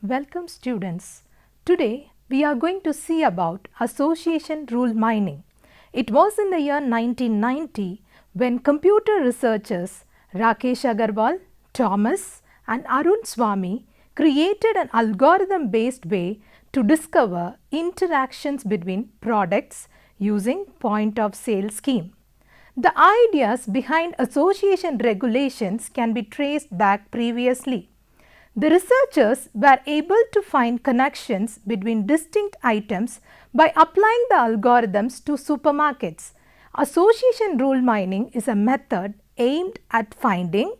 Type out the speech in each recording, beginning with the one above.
Welcome students. Today we are going to see about association rule mining. It was in the year 1990 when computer researchers Rakesh Agarwal, Thomas and Arun Swami created an algorithm based way to discover interactions between products using point of sale scheme. The ideas behind association regulations can be traced back previously. The researchers were able to find connections between distinct items by applying the algorithms to supermarkets. Association rule mining is a method aimed at finding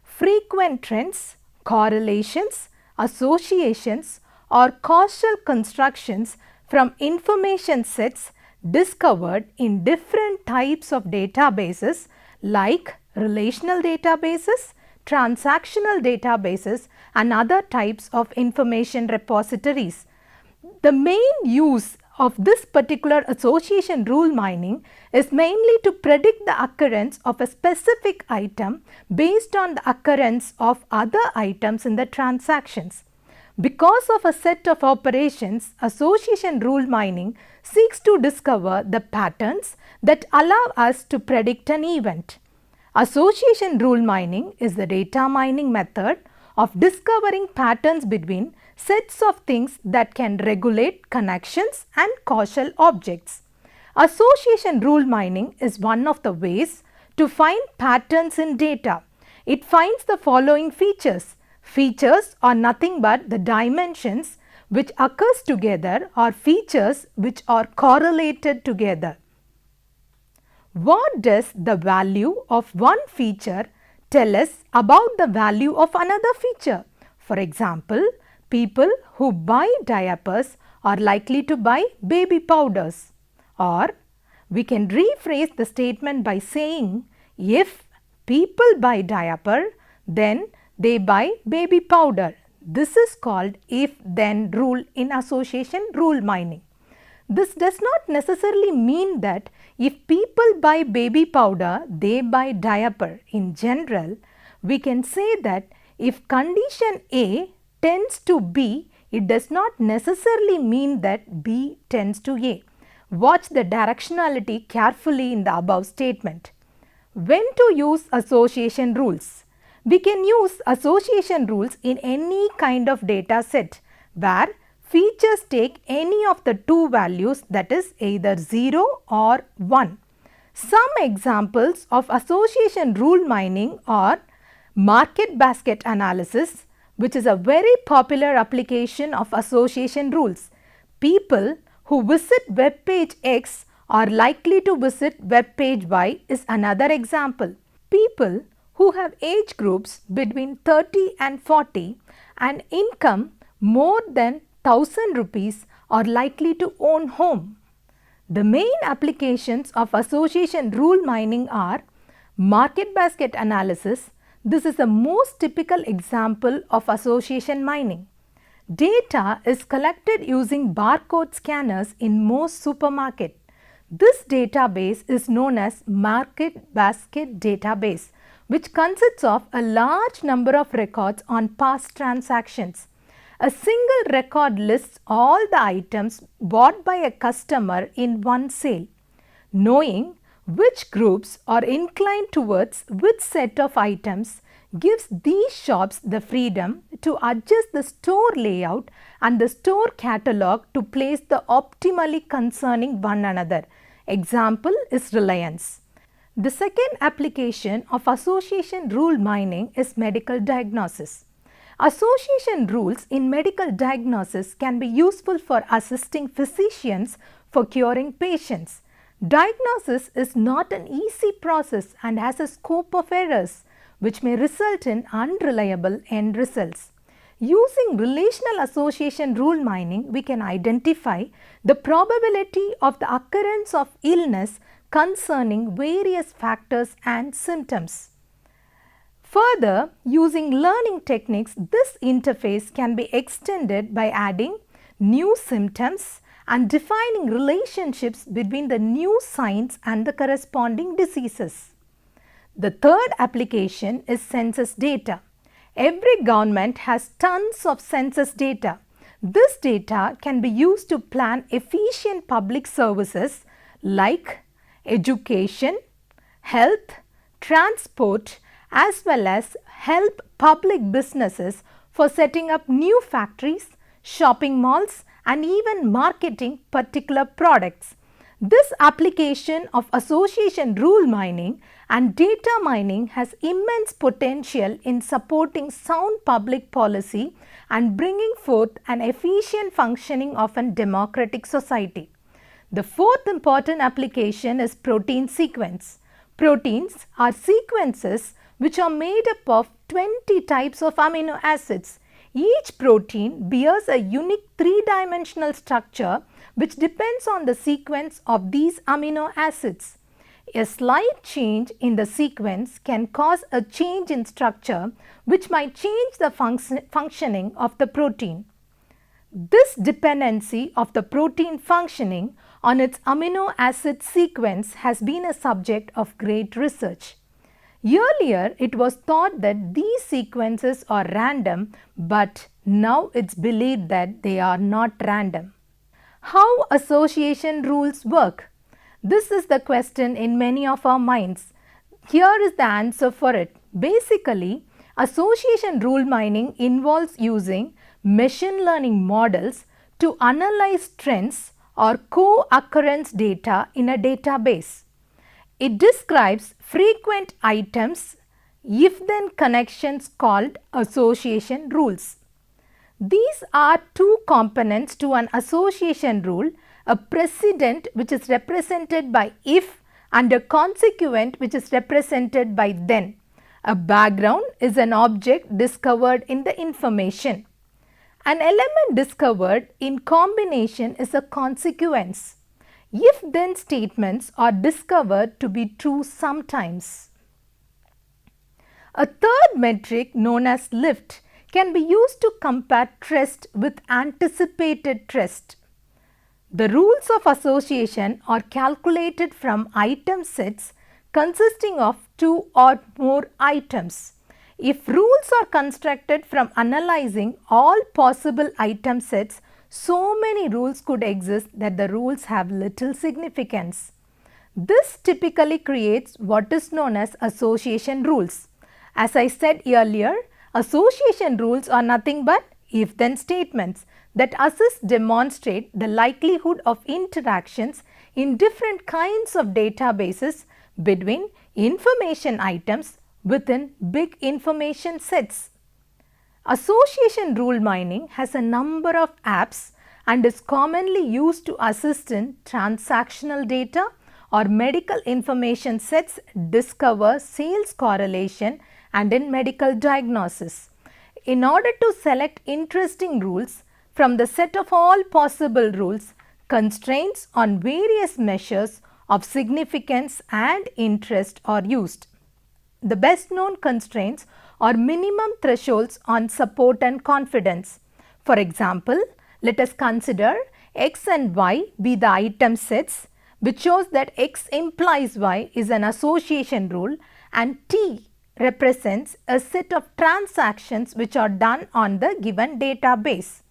frequent trends, correlations, associations or causal constructions from information sets discovered in different types of databases like relational databases, transactional databases and other types of information repositories. The main use of this particular association rule mining is mainly to predict the occurrence of a specific item based on the occurrence of other items in the transactions. Because of a set of operations, association rule mining seeks to discover the patterns that allow us to predict an event. Association rule mining is the data mining method of discovering patterns between sets of things that can regulate connections and causal objects. Association rule mining is one of the ways to find patterns in data. It finds the following features. Features are nothing but the dimensions which occurs together or features which are correlated together. What does the value of one feature tell us about the value of another feature? For example, people who buy diapers are likely to buy baby powders. Or we can rephrase the statement by saying, if people buy diaper, then they buy baby powder. This is called if-then rule in association rule mining. This does not necessarily mean that if people buy baby powder, they buy diaper. In general, we can say that if condition A tends to B, it does not necessarily mean that B tends to A. Watch the directionality carefully in the above statement. When to use association rules? We can use association rules in any kind of data set where features take any of the two values, that is either 0 or 1. Some examples of association rule mining are market basket analysis, which is a very popular application of association rules. People who visit web page X are likely to visit web page Y is another example. People who have age groups between 30 and 40 and income more than 1000 rupees are likely to own home. The main applications of association rule mining are market basket analysis. This is the most typical example of association mining. Data is collected using barcode scanners in most supermarkets. This database is known as market basket database, which consists of a large number of records on past transactions. A single record lists all the items bought by a customer in one sale. Knowing which groups are inclined towards which set of items gives these shops the freedom to adjust the store layout and the store catalog to place the optimally concerning one another. Example is Reliance. The second application of association rule mining is medical diagnosis. Association rules in medical diagnosis can be useful for assisting physicians for curing patients. Diagnosis is not an easy process and has a scope of errors, which may result in unreliable end results. Using relational association rule mining, we can identify the probability of the occurrence of illness concerning various factors and symptoms. Further, using learning techniques, this interface can be extended by adding new symptoms and defining relationships between the new signs and the corresponding diseases. The third application is census data. Every government has tons of census data. This data can be used to plan efficient public services like education, health, transport, as well as help public businesses for setting up new factories, shopping malls, and even marketing particular products. This application of association rule mining and data mining has immense potential in supporting sound public policy and bringing forth an efficient functioning of a democratic society. The fourth important application is protein sequence. Proteins are sequences which are made up of 20 types of amino acids. Each protein bears a unique three-dimensional structure which depends on the sequence of these amino acids. A slight change in the sequence can cause a change in structure which might change the functioning of the protein. This dependency of the protein functioning on its amino acid sequence has been a subject of great research. Earlier, it was thought that these sequences are random, but now it's believed that they are not random. How association rules work? This is the question in many of our minds. Here is the answer for it. Basically, association rule mining involves using machine learning models to analyze trends or co-occurrence data in a database. It describes frequent items, if-then connections called association rules. These are two components to an association rule, a precedent which is represented by if and a consequent which is represented by then. A background is an object discovered in the information. An element discovered in combination is a consequence. If-then statements are discovered to be true sometimes. A third metric known as lift can be used to compare trust with anticipated trust. The rules of association are calculated from item sets consisting of two or more items. If rules are constructed from analyzing all possible item sets, so many rules could exist that the rules have little significance. This typically creates what is known as association rules. As I said earlier, association rules are nothing but if-then statements that demonstrate the likelihood of interactions in different kinds of databases between information items within big information sets. Association rule mining has a number of apps and is commonly used to assist in transactional data or medical information sets, discover sales correlation, and in medical diagnosis. In order to select interesting rules from the set of all possible rules, constraints on various measures of significance and interest are used. The best known constraints are minimum thresholds on support and confidence. For example, let us consider X and Y be the item sets, which shows that X implies Y is an association rule and T represents a set of transactions which are done on the given database.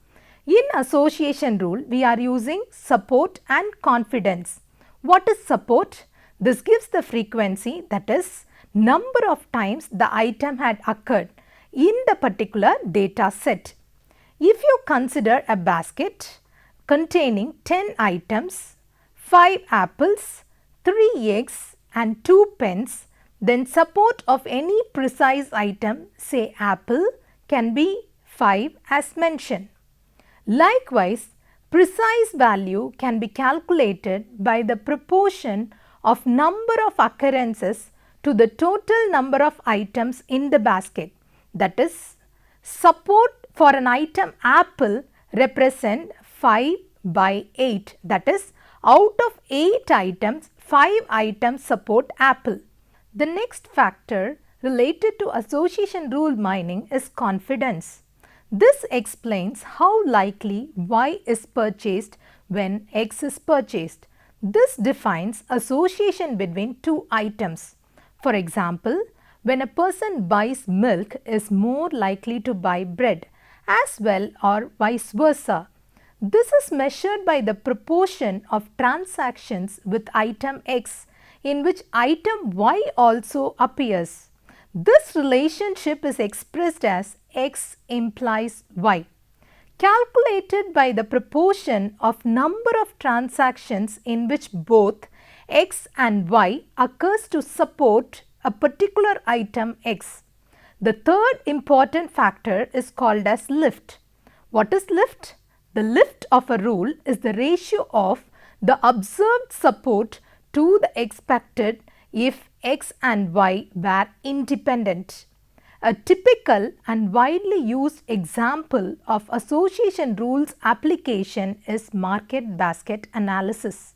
In association rule, we are using support and confidence. What is support? This gives the frequency, that is, number of times the item had occurred in the particular data set. If you consider a basket containing 10 items, 5 apples, 3 eggs and 2 pens, then support of any precise item, say apple, can be 5 as mentioned. Likewise, precise value can be calculated by the proportion of number of occurrences to the total number of items in the basket. That is, support for an item apple represent 5 by 8. That is, out of 8 items, 5 items support apple. The next factor related to association rule mining is confidence. This explains how likely Y is purchased when X is purchased. This defines association between two items. For example, when a person buys milk is more likely to buy bread as well or vice versa. This is measured by the proportion of transactions with item X in which item Y also appears. This relationship is expressed as X implies Y, calculated by the proportion of number of transactions in which both X and Y occurs to support a particular item X. The third important factor is called as lift. What is lift? The lift of a rule is the ratio of the observed support to the expected if X and Y were independent. A typical and widely used example of association rules application is market basket analysis.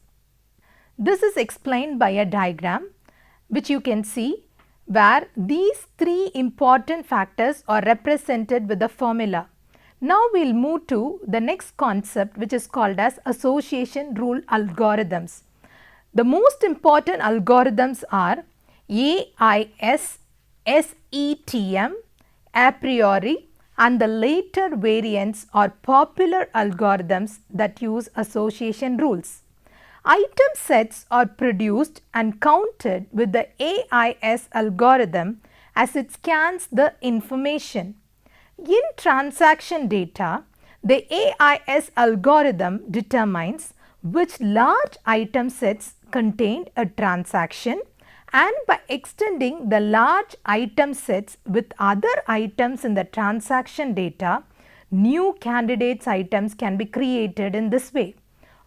This is explained by a diagram which you can see where these three important factors are represented with the formula. Now we will move to the next concept which is called as association rule algorithms. The most important algorithms are AIS, SETM, a priori, and the later variants are popular algorithms that use association rules. Item sets are produced and counted with the AIS algorithm as it scans the information. In transaction data, the AIS algorithm determines which large item sets contained a transaction, and by extending the large item sets with other items in the transaction data, new candidates items can be created in this way.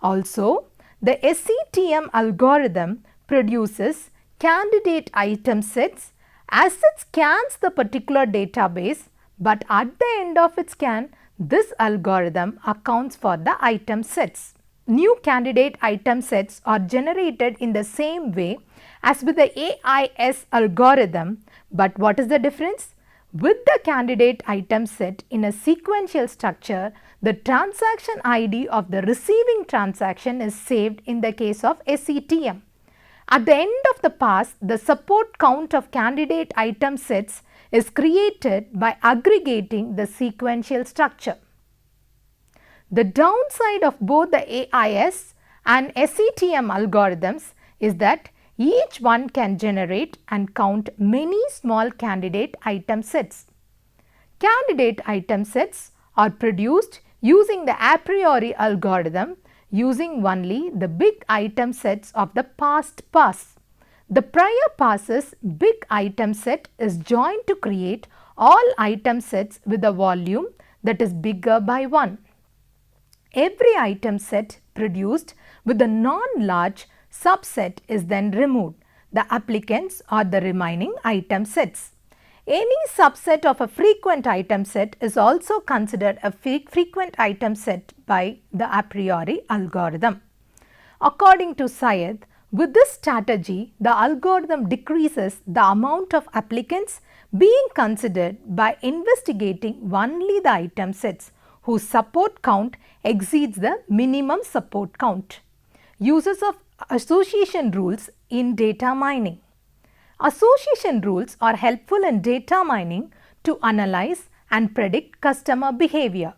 Also, the SETM algorithm produces candidate item sets as it scans the particular database, but at the end of its scan, this algorithm accounts for the item sets. New candidate item sets are generated in the same way as with the AIS algorithm, but what is the difference? With the candidate item set in a sequential structure, the transaction ID of the receiving transaction is saved in the case of SETM. At the end of the pass, the support count of candidate item sets is created by aggregating the sequential structure. The downside of both the AIS and SETM algorithms is that each one can generate and count many small candidate item sets. Candidate item sets are produced using the a priori algorithm using only the big item sets of the past pass. The prior pass's big item set is joined to create all item sets with a volume that is bigger by 1. Every item set produced with a non-large subset is then removed. The applicants are the remaining item sets. Any subset of a frequent item set is also considered a frequent item set by the a priori algorithm. According to Syed, with this strategy, the algorithm decreases the amount of applicants being considered by investigating only the item sets whose support count exceeds the minimum support count. Uses of association rules in data mining. Association rules are helpful in data mining to analyze and predict customer behavior.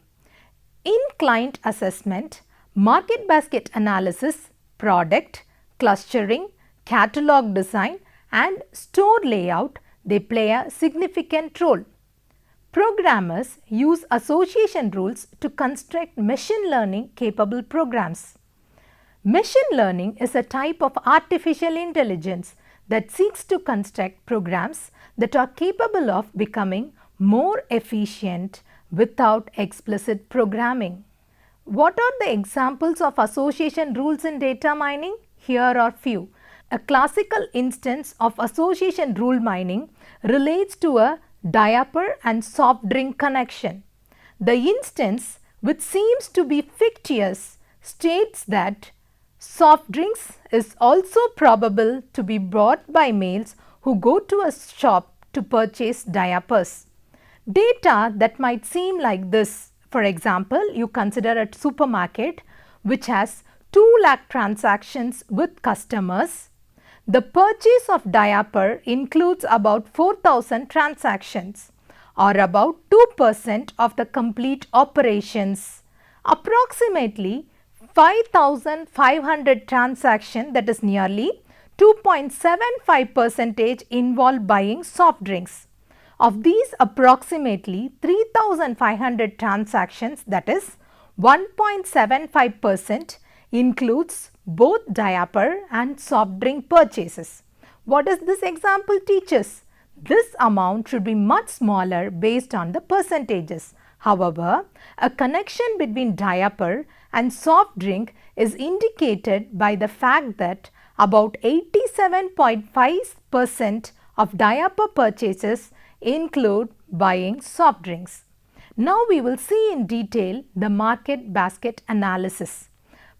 In client assessment, market basket analysis, product, clustering, catalog design and store layout, they play a significant role. Programmers use association rules to construct machine learning capable programs. Machine learning is a type of artificial intelligence that seeks to construct programs that are capable of becoming more efficient without explicit programming. What are the examples of association rules in data mining? Here are few. A classical instance of association rule mining relates to a diaper and soft drink connection. The instance, which seems to be fictitious, states that soft drinks is also probable to be bought by males who go to a shop to purchase diapers. Data that might seem like this, for example, you consider a supermarket which has 2 lakh transactions with customers. The purchase of diaper includes about 4,000 transactions, or about 2% of the complete operations. Approximately 5,500 transactions, that is nearly 2.75% involve buying soft drinks. Of these, approximately 3,500 transactions, that is 1.75%, includes both diaper and soft drink purchases. What does this example teach us? This amount should be much smaller based on the percentages. However, a connection between diaper and soft drink is indicated by the fact that about 87.5% of diaper purchases include buying soft drinks. Now we will see in detail the market basket analysis.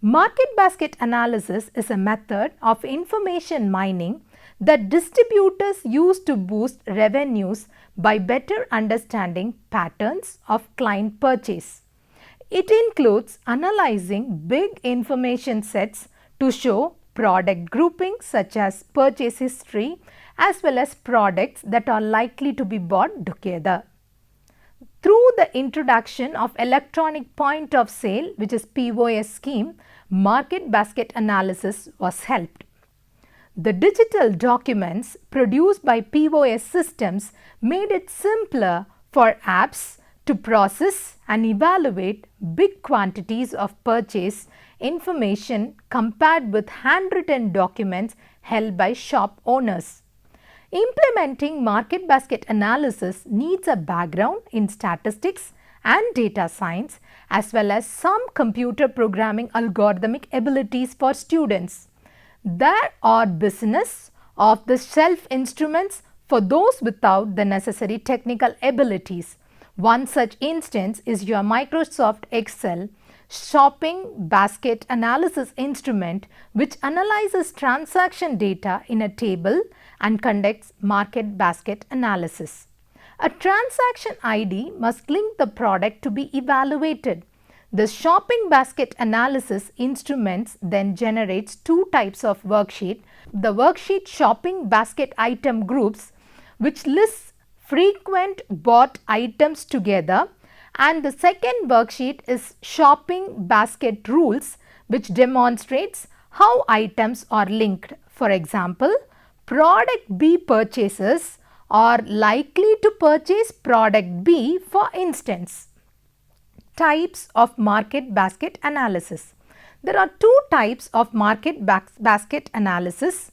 Market basket analysis is a method of information mining that distributors use to boost revenues by better understanding patterns of client purchase. It includes analyzing big information sets to show product groupings such as purchase history as well as products that are likely to be bought together. Through the introduction of electronic point of sale, which is POS scheme, market basket analysis was helped. The digital documents produced by POS systems made it simpler for apps to process and evaluate big quantities of purchase information compared with handwritten documents held by shop owners. Implementing market basket analysis needs a background in statistics and data science as well as some computer programming algorithmic abilities for students. There are business of the shelf instruments for those without the necessary technical abilities. One such instance is your Microsoft Excel shopping basket analysis instrument, which analyzes transaction data in a table and conducts market basket analysis. A transaction ID must link the product to be evaluated. The shopping basket analysis instruments then generates two types of worksheet. The worksheet shopping basket item groups, which lists frequent bought items together, and the second worksheet is shopping basket rules, which demonstrates how items are linked. For example, product B purchasers are likely to purchase product B, for instance. Types of market basket analysis. There are two types of market basket analysis.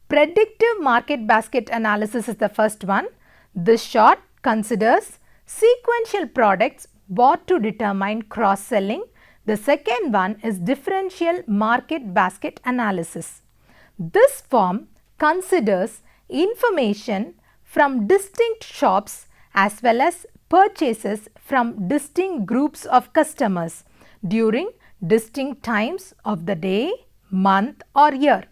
Predictive market basket analysis is the first one. This chart considers sequential products bought to determine cross-selling. The second one is differential market basket analysis. This form considers information from distinct shops as well as purchases from distinct groups of customers during distinct times of the day, month or year.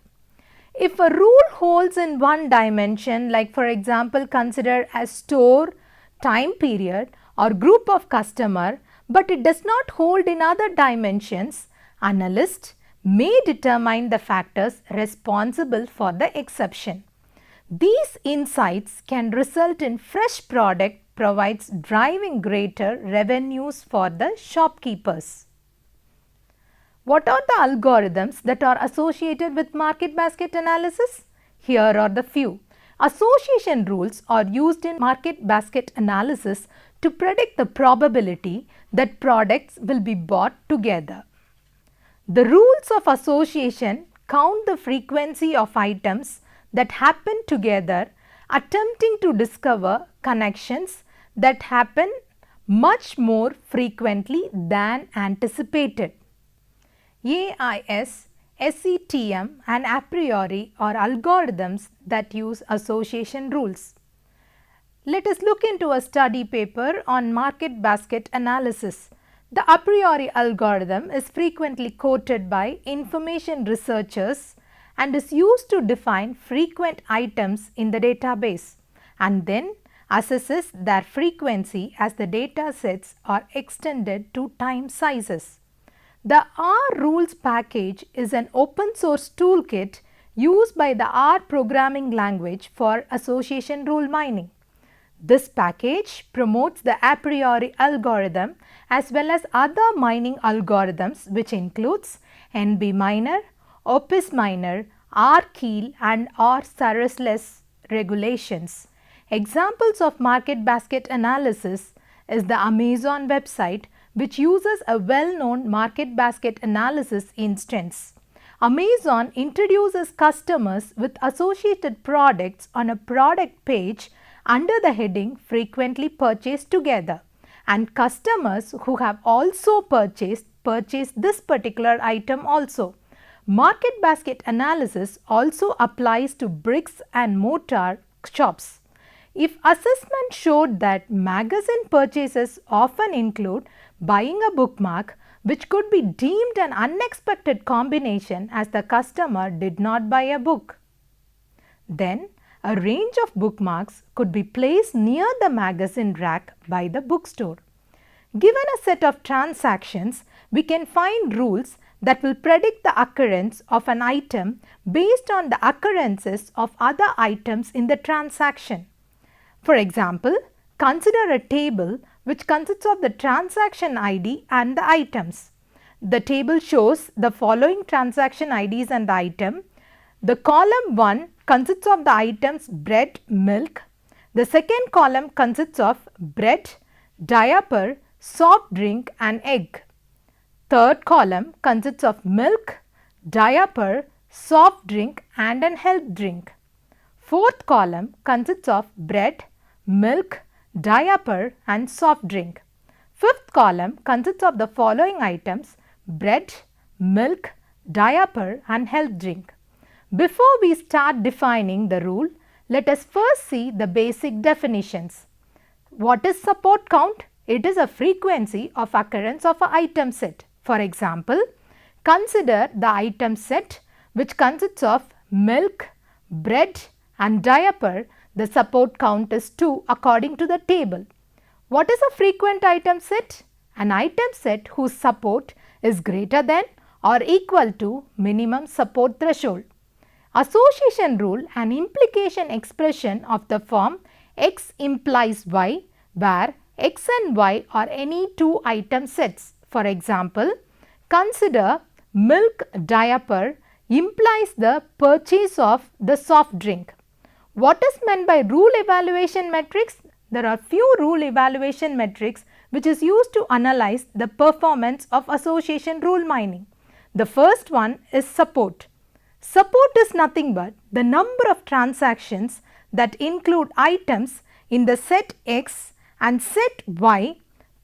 If a rule holds in one dimension, like for example consider as store, time period or group of customer, but it does not hold in other dimensions, analyst may determine the factors responsible for the exception. These insights can result in fresh product provides driving greater revenues for the shopkeepers. What are the algorithms that are associated with market basket analysis? Here are the few. Association rules are used in market basket analysis to predict the probability that products will be bought together. The rules of association count the frequency of items that happen together, attempting to discover connections that happen much more frequently than anticipated. AIS, SETM and a priori are algorithms that use association rules. Let us look into a study paper on market basket analysis. The a priori algorithm is frequently quoted by information researchers and is used to define frequent items in the database and then assesses their frequency as the data sets are extended to time sizes. The R rules package is an open source toolkit used by the R programming language for association rule mining. This package promotes the a priori algorithm as well as other mining algorithms, which includes NB miner, Opus miner, R-Keel and R-Sarusless regulations. Examples of market basket analysis is the Amazon website, which uses a well-known market basket analysis instance. Amazon introduces customers with associated products on a product page under the heading frequently purchased together, and customers who have also purchased this particular item also. Market basket analysis also applies to bricks and mortar shops. If assessment showed that magazine purchases often include buying a bookmark, which could be deemed an unexpected combination as the customer did not buy a book, then a range of bookmarks could be placed near the magazine rack by the bookstore. Given a set of transactions, we can find rules that will predict the occurrence of an item based on the occurrences of other items in the transaction. For example, consider a table which consists of the transaction ID and the items. The table shows the following transaction IDs and the item. The column 1 consists of the items bread, milk. The second column consists of bread, diaper, soft drink and egg. Third column consists of milk, diaper, soft drink and an health drink. Fourth column consists of bread, milk, diaper and soft drink. Fifth column consists of the following items: bread, milk, diaper and health drink. Before we start defining the rule, let us first see the basic definitions. What is support count? It is a frequency of occurrence of an item set. For example, consider the item set which consists of milk, bread and diaper. The support count is 2 according to the table. What is a frequent item set? An item set whose support is greater than or equal to minimum support threshold. Association rule and implication expression of the form X implies Y, where X and Y are any two item sets. For example, consider milk diaper implies the purchase of the soft drink. What is meant by rule evaluation metrics? There are few rule evaluation metrics which is used to analyze the performance of association rule mining. The first one is support. Support is nothing but the number of transactions that include items in the set X and set Y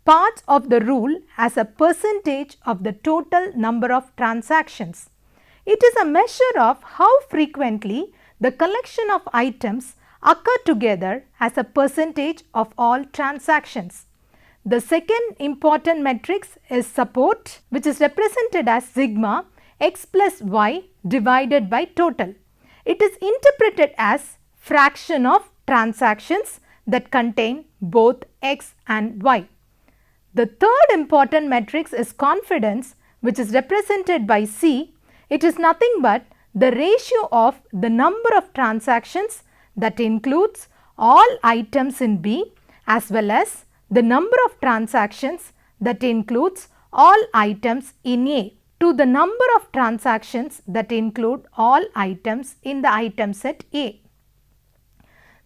parts of the rule as a percentage of the total number of transactions. It is a measure of how frequently the collection of items occur together as a percentage of all transactions. The second important matrix is support, which is represented as sigma X plus Y divided by total. It is interpreted as fraction of transactions that contain both X and Y. The third important matrix is confidence, which is represented by C. It is nothing but the ratio of the number of transactions that includes all items in B as well as the number of transactions that includes all items in A to the number of transactions that include all items in the item set A.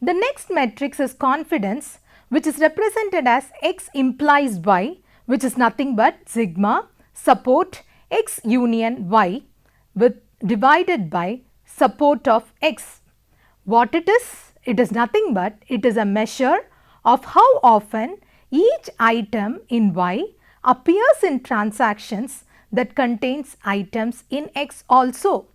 The next matrix is confidence, which is represented as X implies Y, which is nothing but sigma support X union Y with divided by support of X. What it is? It is nothing but it is a measure of how often each item in Y appears in transactions that contains items in X also.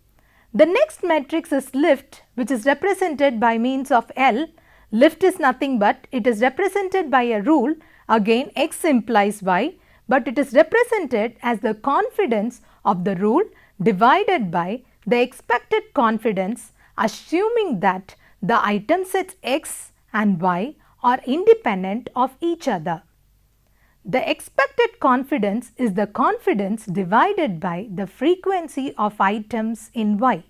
The next matrix is lift, which is represented by means of L. Lift is nothing but it is represented by a rule, again X implies Y, but it is represented as the confidence of the rule divided by the expected confidence, assuming that the item sets X and Y are independent of each other. The expected confidence is the confidence divided by the frequency of items in Y.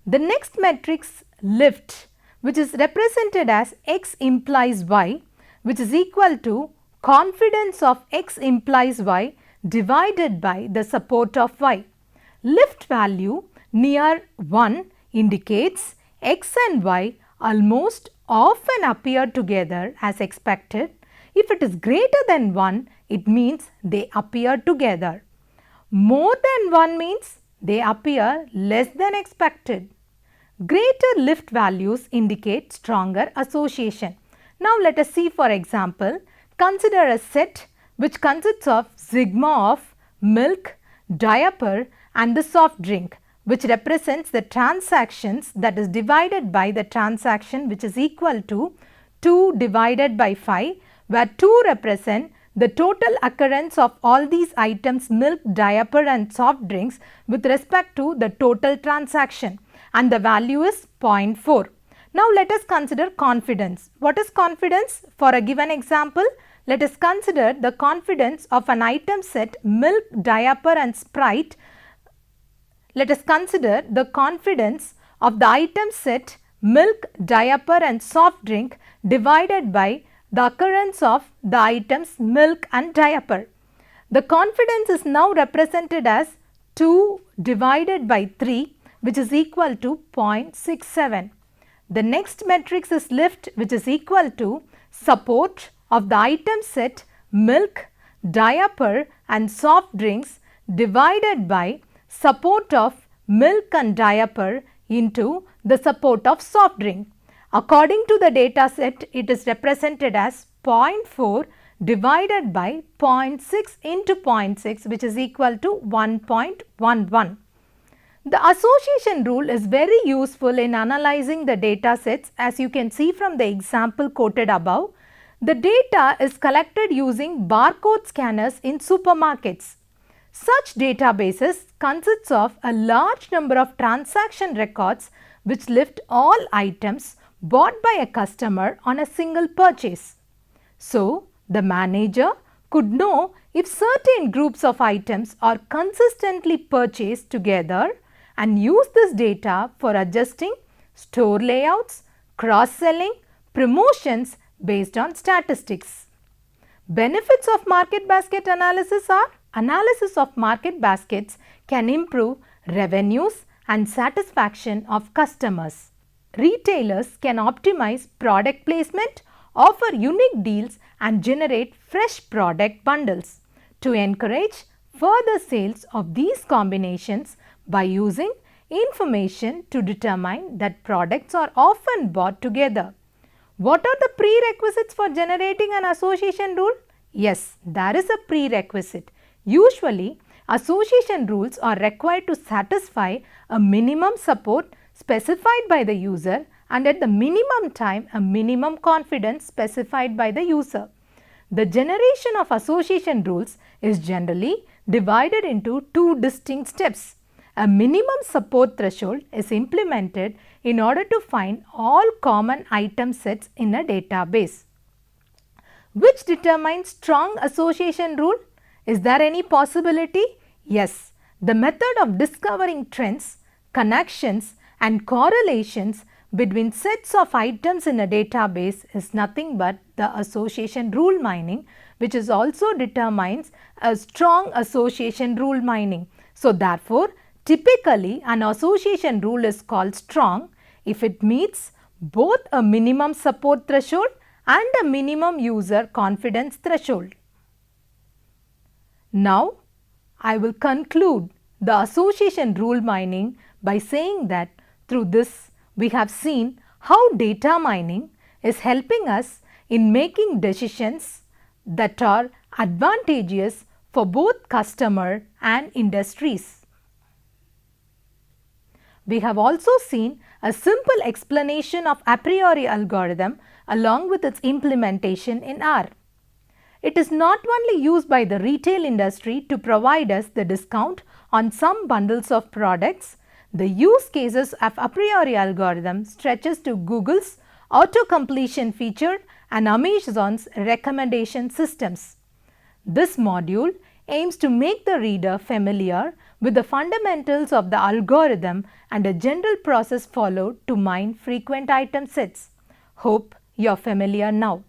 The next matrix lift, which is represented as X implies Y, which is equal to confidence of X implies Y divided by the support of Y. Lift value near 1 indicates X and Y almost often appear together as expected. If it is greater than 1, it means they appear together. More than 1 means they appear less than expected. Greater lift values indicate stronger association. Now let us see, for example, consider a set which consists of sigma of milk, diaper and the soft drink, which represents the transactions, that is divided by the transaction which is equal to 2 divided by 5, where 2 represent the total occurrence of all these items, milk, diaper and soft drinks, with respect to the total transaction, and the value is 0.4. Now let us consider confidence. What is confidence? For a given example, let us consider the confidence of an item set milk, diaper and Sprite. Let us consider the confidence of the item set milk, diaper and soft drink divided by the occurrence of the items milk and diaper. The confidence is now represented as 2 divided by 3, which is equal to 0.67. The next matrix is lift, which is equal to support of the item set milk, diaper and soft drinks divided by support of milk and diaper into the support of soft drink. According to the data set, it is represented as 0.4 divided by 0.6 into 0.6, which is equal to 1.11. The association rule is very useful in analyzing the data sets, as you can see from the example quoted above. The data is collected using barcode scanners in supermarkets. Such databases consists of a large number of transaction records which list all items bought by a customer on a single purchase. So, the manager could know if certain groups of items are consistently purchased together and use this data for adjusting store layouts, cross-selling, promotions based on statistics. Benefits of market basket analysis are: analysis of market baskets can improve revenues and satisfaction of customers. Retailers can optimize product placement, offer unique deals and generate fresh product bundles to encourage further sales of these combinations by using information to determine that products are often bought together. What are the prerequisites for generating an association rule? Yes, there is a prerequisite. Usually, association rules are required to satisfy a minimum support specified by the user and at the minimum time a minimum confidence specified by the user. The generation of association rules is generally divided into two distinct steps. A minimum support threshold is implemented in order to find all common item sets in a database. Which determines strong association rule? Is there any possibility? Yes, the method of discovering trends, connections and correlations between sets of items in a database is nothing but the association rule mining, which is also determines a strong association rule mining. So, therefore, typically an association rule is called strong if it meets both a minimum support threshold and a minimum user confidence threshold. Now, I will conclude the association rule mining by saying that through this we have seen how data mining is helping us in making decisions that are advantageous for both customer and industries. We have also seen a simple explanation of a priori algorithm along with its implementation in R. It is not only used by the retail industry to provide us the discount on some bundles of products. The use cases of a priori algorithm stretches to Google's auto-completion feature and Amazon's recommendation systems. This module aims to make the reader familiar with the fundamentals of the algorithm and a general process followed to mine frequent item sets. Hope you're familiar now.